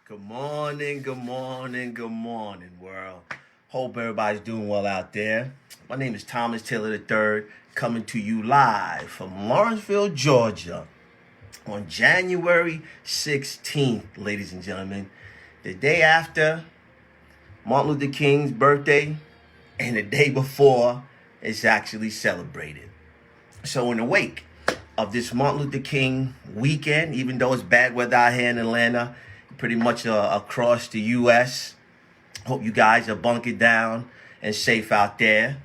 Good morning, good morning, good morning, world. Hope everybody's doing well out there. My name is Thomas Taylor III, coming to you live from Lawrenceville, Georgia, on January 16th, ladies and gentlemen, the day after Martin Luther King's birthday and the day before it's actually celebrated. So in the wake of this Martin Luther King weekend, even though it's bad weather out here in Atlanta, pretty much across the U.S., hope you guys are bunkered down and safe out there.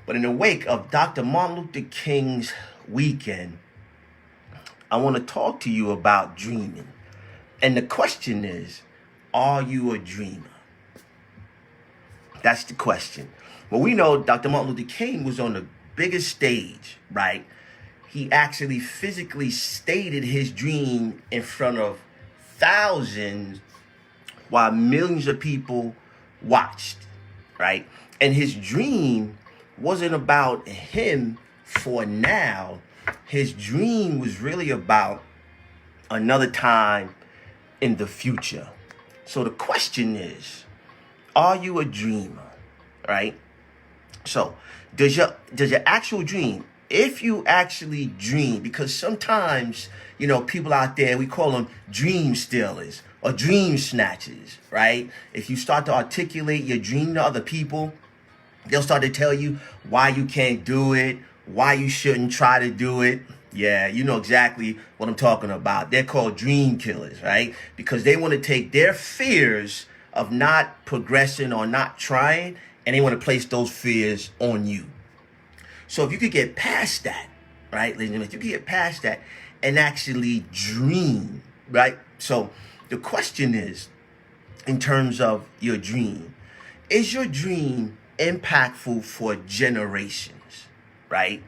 But in the wake of Dr. Martin Luther King's weekend, I want to talk to you about dreaming. And the question is, are you a dreamer? That's the question. Well, we know Dr. Martin Luther King was on the biggest stage, right? He actually physically stated his dream in front of thousands while millions of people watched, right? And his dream wasn't about him for now. His dream was really about another time in the future. So the question is, are you a dreamer, right? So does your actual dream, if you actually dream, because sometimes, people out there, we call them dream stealers or dream snatchers, right? If you start to articulate your dream to other people, they'll start to tell you why you can't do it, why you shouldn't try to do it. Yeah, you know exactly what I'm talking about. They're called dream killers, right? Because they want to take their fears of not progressing or not trying, and they want to place those fears on you. So if you could get past that, right, ladies and gentlemen, if you could get past that and actually dream, right? So the question is, in terms of your dream, is your dream impactful for generations, right?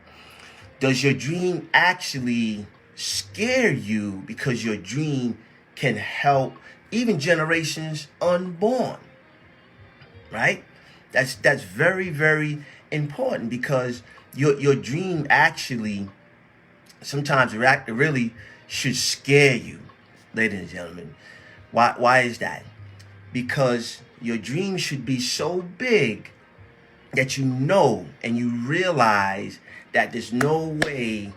Does your dream actually scare you because your dream can help even generations unborn, right? That's very, very important, because your dream actually sometimes it really should scare you, ladies and gentlemen. Why is that? Because your dream should be so big that you know and you realize that there's no way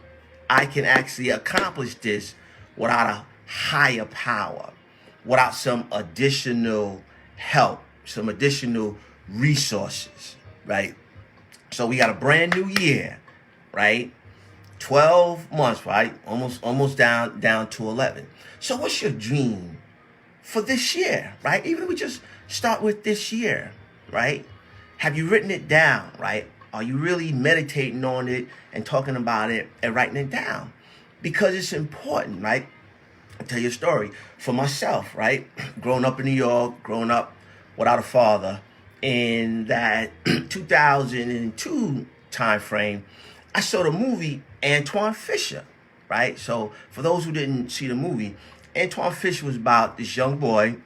I can actually accomplish this without a higher power, without some additional help, some additional resources, right? So we got a brand new year, right? 12 months, right? Almost down to 11. So what's your dream for this year, right? Even if we just start with this year, right? Have you written it down, right? Are you really meditating on it and talking about it and writing it down? Because it's important, right? I'll tell you a story. For myself, right? Growing up in New York, growing up without a father, in that 2002 time frame, I saw the movie Antwone Fisher, right? So for those who didn't see the movie, Antwone Fisher was about this young boy,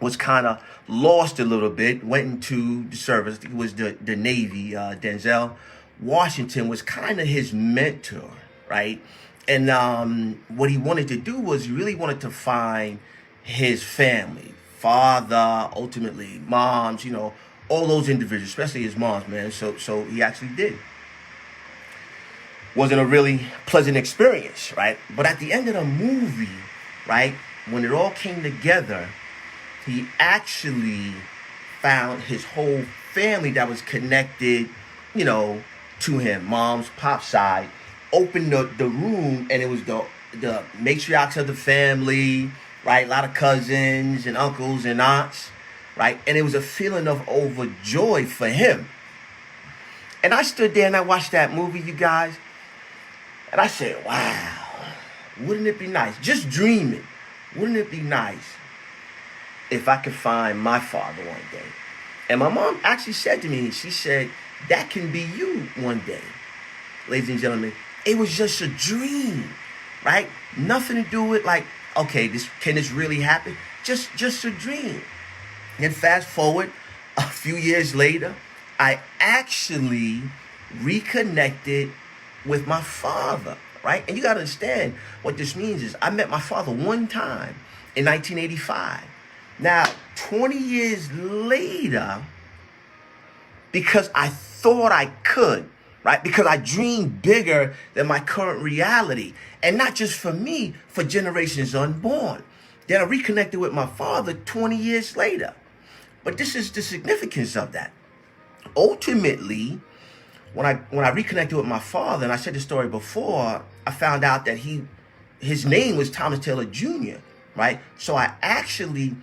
was kind of lost a little bit, went into the service. I think it was the Navy. Denzel Washington was kind of his mentor, right? And what he wanted to do was he really wanted to find his family, father, ultimately moms, all those individuals, especially his moms, man. So he actually did. Wasn't a really pleasant experience, right? But at the end of the movie, right, when it all came together, he actually found his whole family that was connected, to him, mom's, pop's side, opened the room, and it was the matriarchs of the family, right? A lot of cousins and uncles and aunts, right? And it was a feeling of overjoy for him. And I stood there and I watched that movie, you guys, and I said, wow, wouldn't it be nice? Just dreaming. Wouldn't it be nice if I could find my father one day? And my mom actually said to me, she said, that can be you one day. Ladies and gentlemen, it was just a dream, right? Nothing to do with like, okay, can this really happen? Just a dream. And fast forward a few years later, I actually reconnected with my father, right? And you got to understand what this means is I met my father one time in 1985. Now, 20 years later, because I thought I could, right? Because I dreamed bigger than my current reality. And not just for me, for generations unborn. Then I reconnected with my father 20 years later. But this is the significance of that. Ultimately, when I reconnected with my father, and I said the story before, I found out that his name was Thomas Taylor Jr., right? So I actually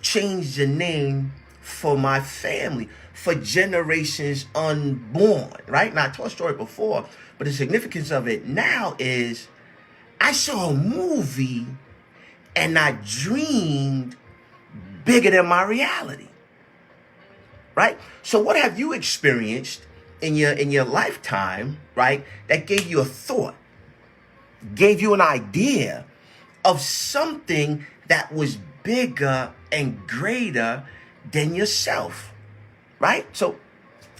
changed the name for my family, for generations unborn, right? Now, I told a story before, but the significance of it now is I saw a movie and I dreamed bigger than my reality, right? So what have you experienced in your lifetime, right, that gave you a thought, gave you an idea of something that was bigger and greater than yourself, right? So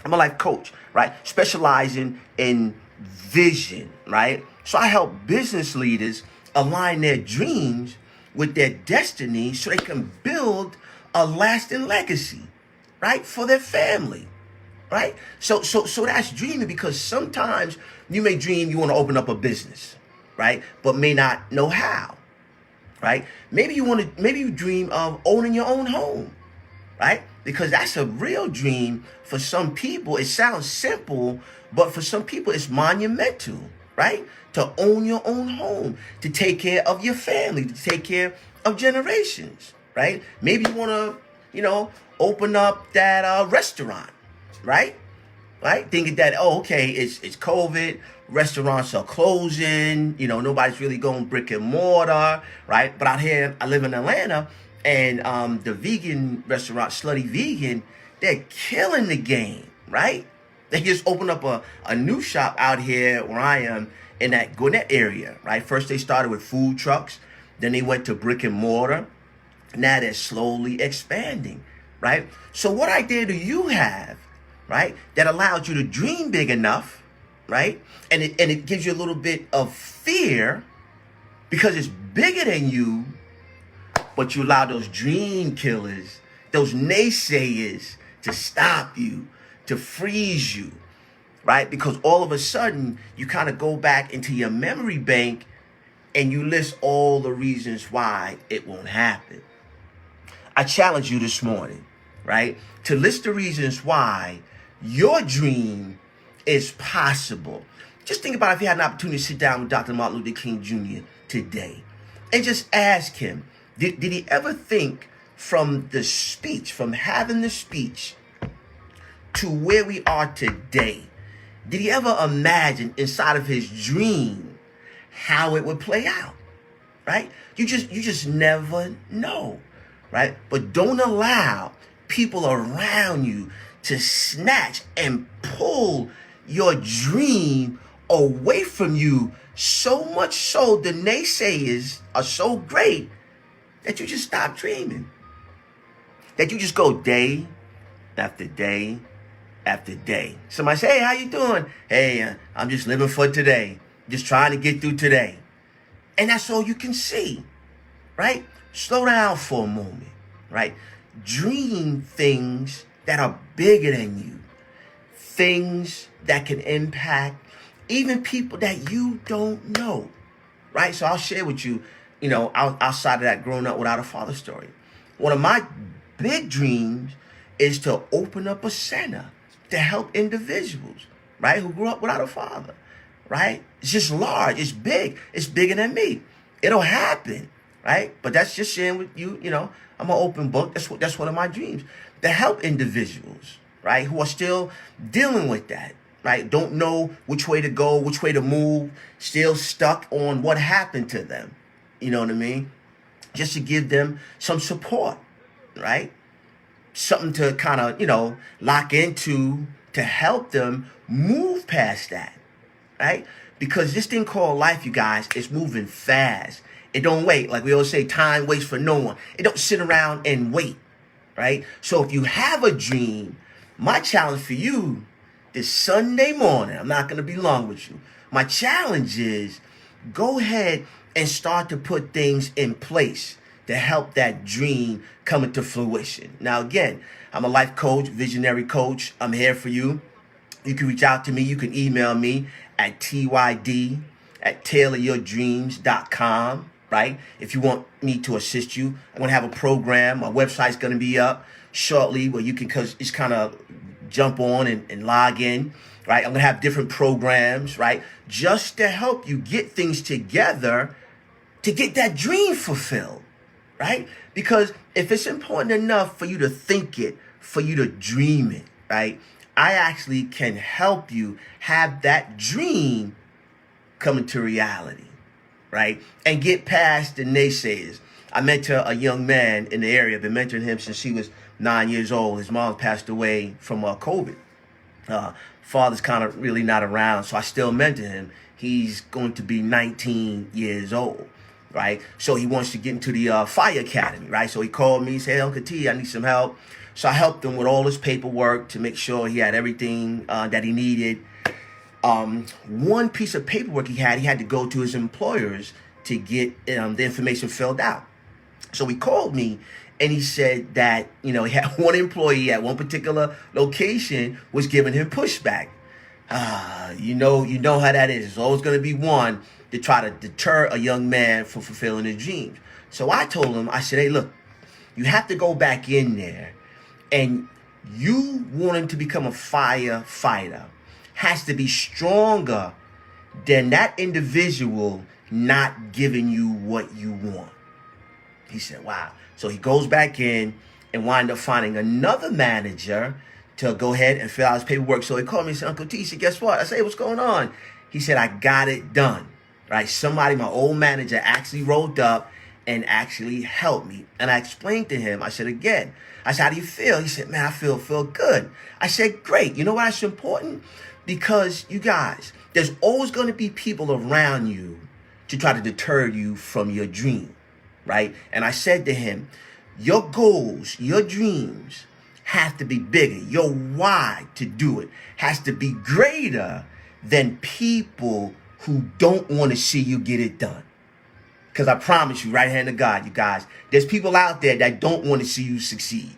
I'm a life coach, right? Specializing in vision, right? So I help business leaders align their dreams with their destiny so they can build a lasting legacy, right? For their family, right? So that's dreaming, because sometimes you may dream you want to open up a business, right? But may not know how, right? Maybe you dream of owning your own home, right? Because that's a real dream for some people. It sounds simple, but for some people it's monumental, right? To own your own home, to take care of your family, to take care of generations, right? Maybe you want to, open up that restaurant, right? Right? Thinking that, okay, it's COVID, restaurants are closing, nobody's really going brick and mortar, right? But out here, I live in Atlanta, and the vegan restaurant, Slutty Vegan, they're killing the game, right? They just opened up a new shop out here where I am in that Gwinnett area, right? First they started with food trucks, then they went to brick and mortar. Now they're slowly expanding, right? So what idea do you have, right, that allows you to dream big enough, right? And it gives you a little bit of fear because it's bigger than you, but you allow those dream killers, those naysayers to stop you, to freeze you, right? Because all of a sudden you kind of go back into your memory bank and you list all the reasons why it won't happen. I challenge you this morning, right, to list the reasons why your dream is possible. Just think about if you had an opportunity to sit down with Dr. Martin Luther King Jr. today and just ask him, did he ever think from the speech, from having the speech to where we are today, did he ever imagine inside of his dream how it would play out, right? You just never know, right? But don't allow people around you to snatch and pull your dream away from you, so much so the naysayers are so great that you just stop dreaming. That you just go day after day after day. Somebody say, hey, how you doing? Hey, I'm just living for today. Just trying to get through today. And that's all you can see, right? Slow down for a moment, right? Dream things that are bigger than you. Things that can impact even people that you don't know, right? So I'll share with you, outside of that growing up without a father story. One of my big dreams is to open up a center to help individuals, right, who grew up without a father, right? It's just large. It's big. It's bigger than me. It'll happen, right? But that's just sharing with you, I'm an open book. That's one of my dreams, to help individuals, right, who are still dealing with that, right? Don't know which way to go, which way to move, still stuck on what happened to them. You know what I mean? Just to give them some support, right? Something to kind of, lock into to help them move past that, right? Because this thing called life, you guys, is moving fast. It don't wait. Like we always say, time waits for no one. It don't sit around and wait, right? So if you have a dream, my challenge for you this Sunday morning, I'm not going to be long with you. My challenge is go ahead and start to put things in place to help that dream come into fruition. Now, again, I'm a life coach, visionary coach. I'm here for you. You can reach out to me. You can email me at tyd@tailoryourdreams.com, right? If you want me to assist you, I'm going to have a program. My website's going to be up shortly where you can just kind of jump on and log in, right? I'm going to have different programs, right? Just to help you get things together to get that dream fulfilled, right? Because if it's important enough for you to think it, for you to dream it, right? I actually can help you have that dream come into reality, right? And get past the naysayers. I mentor a young man in the area. I've been mentoring him since he was 9 years old. His mom passed away from COVID. Father's kind of really not around, so I still mentor him. He's going to be 19 years old, right? So he wants to get into the fire academy, right? So he called me, said, "Hey, Uncle T, I need some help." So I helped him with all his paperwork to make sure he had everything that he needed. One piece of paperwork he had to go to his employers to get the information filled out. So he called me and he said that, he had one employee at one particular location was giving him pushback. You know how that is. There's always going to be one to try to deter a young man from fulfilling his dreams. So I told him, I said, "Hey, look, you have to go back in there, and you wanting to become a firefighter has to be stronger than that individual not giving you what you want." He said, "Wow." So he goes back in and wind up finding another manager to go ahead and fill out his paperwork. So he called me and said, "Uncle T," he said, "Guess what?" I said, "Hey, what's going on?" He said, "I got it done." Right? Somebody, my old manager, actually rolled up and actually helped me. And I explained to him, I said, "How do you feel?" He said, "Man, I feel good." I said, "Great. You know why it's important? Because you guys, there's always going to be people around you to try to deter you from your dream, right?" And I said to him, your goals, your dreams have to be bigger. Your why to do it has to be greater than people who don't want to see you get it done. Because I promise you, right hand of God, you guys, there's people out there that don't want to see you succeed.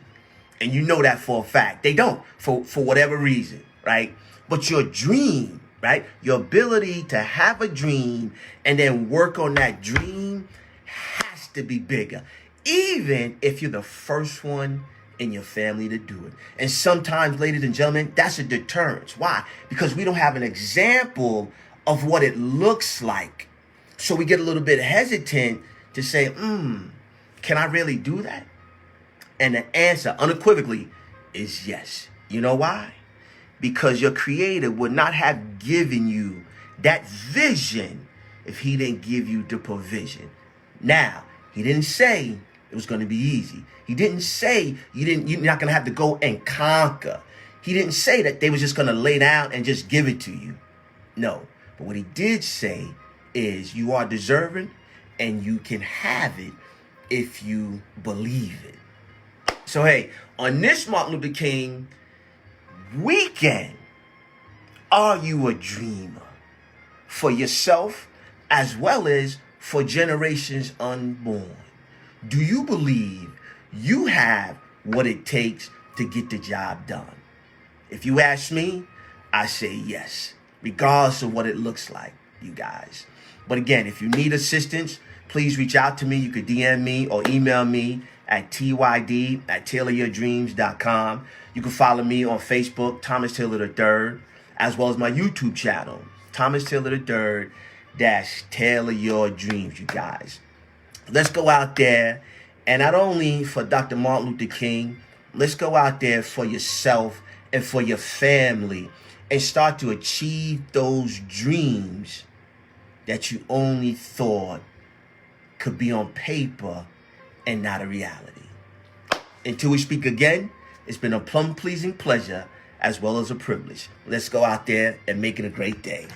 And you know that for a fact. They don't, for whatever reason, right? But your dream, right? Your ability to have a dream and then work on that dream has to be bigger. Even if you're the first one in your family to do it. And sometimes, ladies and gentlemen, that's a deterrence. Why? Because we don't have an example of what it looks like. So we get a little bit hesitant to say, can I really do that? And the answer unequivocally is yes. You know why? Because your creator would not have given you that vision if he didn't give you the provision. Now, he didn't say it was going to be easy. He didn't say you're not going to have to go and conquer. He didn't say that they was just going to lay down and just give it to you. No. But what he did say is you are deserving and you can have it if you believe it. So, hey, on this Martin Luther King weekend, are you a dreamer for yourself as well as for generations unborn? Do you believe you have what it takes to get the job done? If you ask me, I say yes, regardless of what it looks like, you guys. But again, if you need assistance, please reach out to me. You could DM me or email me at tyd@tailoryourdreams.com. You can follow me on Facebook, Thomas Taylor III, as well as my YouTube channel, Thomas Taylor III Tailor Your Dreams, you guys. Let's go out there, and not only for Dr. Martin Luther King, let's go out there for yourself and for your family and start to achieve those dreams that you only thought could be on paper and not a reality. Until we speak again, it's been a plum-pleasing pleasure as well as a privilege. Let's go out there and make it a great day.